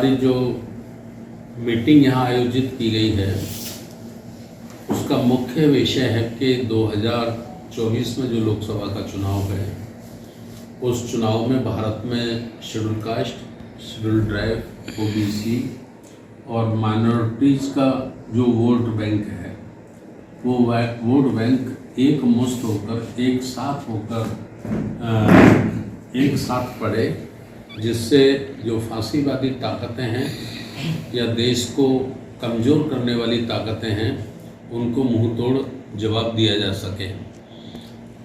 हमारी जो मीटिंग यहाँ आयोजित की गई है उसका मुख्य विषय है कि 2024 में जो लोकसभा का चुनाव है उस चुनाव में भारत में schedule caste, schedule tribe, OBC और माइनॉरिटीज़ का जो वोट बैंक है वो वोट बैंक एक मुश्त होकर एक साथ पड़े, जिससे जो फांसीवादी ताकतें हैं या देश को कमज़ोर करने वाली ताकतें हैं उनको मुंह तोड़ जवाब दिया जा सके।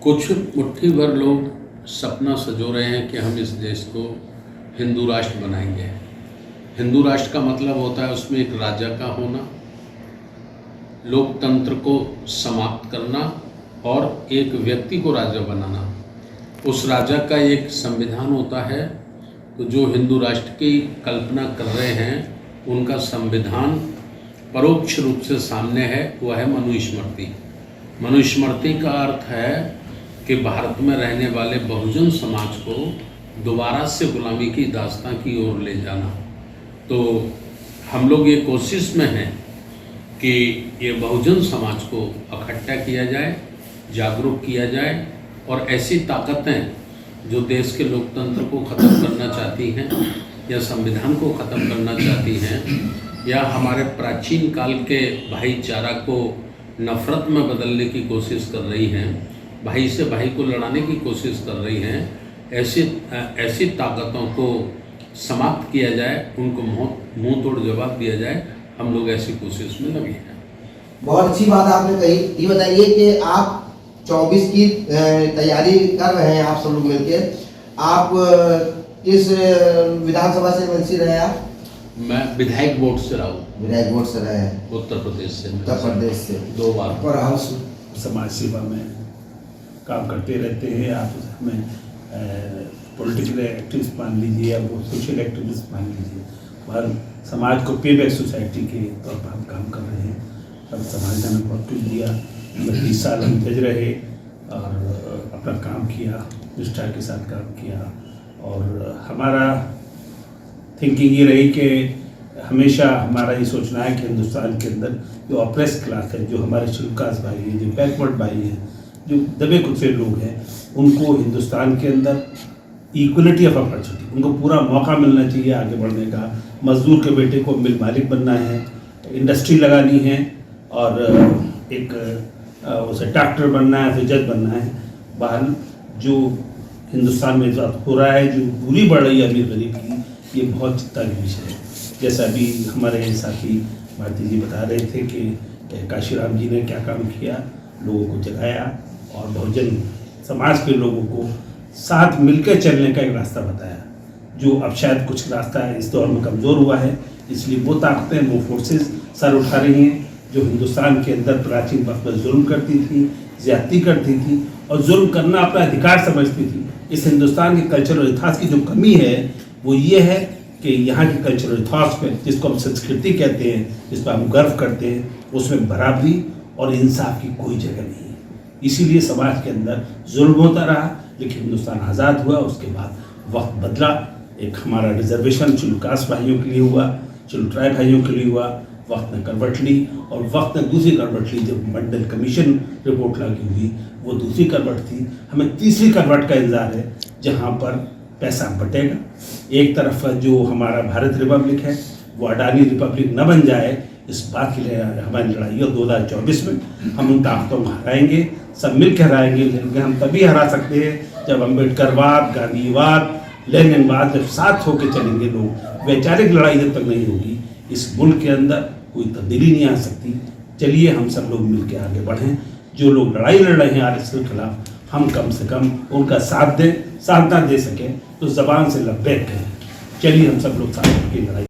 कुछ मुट्ठी भर लोग सपना सजो रहे हैं कि हम इस देश को हिंदू राष्ट्र बनाएंगे। हिंदू राष्ट्र का मतलब होता है उसमें एक राजा का होना, लोकतंत्र को समाप्त करना और एक व्यक्ति को राजा बनाना। उस राजा का एक संविधान होता है। तो जो हिंदू राष्ट्र की कल्पना कर रहे हैं उनका संविधान परोक्ष रूप से सामने है, वह है मनुस्मृति। मनुस्मृति का अर्थ है कि भारत में रहने वाले बहुजन समाज को दोबारा से गुलामी की दास्तां की ओर ले जाना। तो हम लोग ये कोशिश में हैं कि ये बहुजन समाज को इकट्ठा किया जाए, जागरूक किया जाए और ऐसी ताकतें जो देश के लोकतंत्र को ख़त्म करना चाहती हैं या संविधान को ख़त्म करना चाहती हैं या हमारे प्राचीन काल के भाईचारा को नफ़रत में बदलने की कोशिश कर रही हैं, भाई से भाई को लड़ाने की कोशिश कर रही हैं, ऐसी ताकतों को समाप्त किया जाए, उनको मुंह तोड़ जवाब दिया जाए। हम लोग ऐसी कोशिश में लगे हैं। बहुत अच्छी बात आपने कही। ये बताइए कि आप 24 की तैयारी कर रहे हैं, आप सब लोग मिलकर। आप किस विधानसभा से मंत्री रहे आप? मैं विधायक बोर्ड से रहा हूँ। विधायक बोर्ड से रहे हैं? उत्तर प्रदेश से। 2 बार। और हम समाज सेवा में काम करते रहते हैं। आप हमें पॉलिटिकल एक्टिविस्ट मान लीजिए या वो सोशल एक्टिविस्ट मान लीजिए, और समाज को पे बैक सोसाइटी के तौर पर हम काम कर रहे हैं। हम समाज ने बहुत कुछ दिया। 30 साल हम जज रहे और अपना काम किया, निष्ठा के साथ काम किया। और हमारा थिंकिंग ये रही कि हमेशा हमारा ये सोचना है कि हिंदुस्तान के अंदर जो ऑप्रेस क्लास है, जो हमारे शेड्यूल कास्ट भाई हैं, जो बैकवर्ड भाई हैं, जो दबे कुचले लोग हैं, उनको हिंदुस्तान के अंदर इक्वलिटी ऑफ अपॉर्चुनिटी, उनको पूरा मौका मिलना चाहिए आगे बढ़ने का। मजदूर के बेटे को मिल मालिक बनना है, इंडस्ट्री लगानी है और एक उसे डॉक्टर बनना है, फिर जज बनना है। बहरहाल जो हिंदुस्तान में जो हो रहा है, जो दूरी बढ़ रही है अमीर गरीब की, ये बहुत चिंता का विषय है। जैसा अभी हमारे साथी भारती जी बता रहे थे कि काशीराम जी ने क्या काम किया, लोगों को जगाया और बहुजन समाज के लोगों को साथ मिलकर चलने का एक रास्ता बताया, जो अब शायद कुछ रास्ता इस दौर में कमज़ोर हुआ है। इसलिए वो ताकतें, वो फोर्सेस सर उठा रही हैं जो हिंदुस्तान के अंदर प्राचीन वक्त में जुल्म करती थी, ज़्यादती करती थी और जुल्म करना अपना अधिकार समझती थी। इस हिंदुस्तान के कल्चरल इतिहास की जो कमी है वो ये है कि यहाँ के कल्चरल इतिहास में, जिसको हम संस्कृति कहते हैं, जिस पर हम गर्व करते हैं, उसमें बराबरी और इंसाफ की कोई जगह नहीं है। इसीलिए समाज के अंदर जुल्म होता रहा, लेकिन हिंदुस्तान आज़ाद हुआ, उसके बाद वक्त बदला। एक हमारा रिजर्वेशन शेड्यूल कास्ट भाइयों के लिए हुआ, शेड्यूल ट्राइब भाइयों के लिए हुआ, वक्त ने करवट ली और वक्त ने दूसरी करवट ली। जब मंडल कमीशन रिपोर्ट लगी हुई वो दूसरी करवट थी। हमें तीसरी करवट का इंतजार है जहाँ पर पैसा बटेगा। एक तरफ जो हमारा भारत रिपब्लिक है वो अडानी रिपब्लिक न बन जाए, इस बात के लिए हमारी लड़ाई है। 2024 में हम उन ताकतों को हराएंगे, सब मिल के हराएंगे। लेकिन हम तभी हरा सकते हैं जब अम्बेडकरवाद, गांधीवाद, लेनिनवाद जब साथ होकर चलेंगे लोग। वैचारिक लड़ाई जब तक नहीं होगी इस मुल्क के अंदर कोई तब्दीली नहीं आ सकती। चलिए हम सब लोग मिल के आगे बढ़ें। जो लोग लड़ाई लड़ रहे हैं आरएसएस के खिलाफ, हम कम से कम उनका साथ दें। साथ ना दे सकें तो जबान से लब्बैक कहें। चलिए हम सब लोग साथ की लड़ाई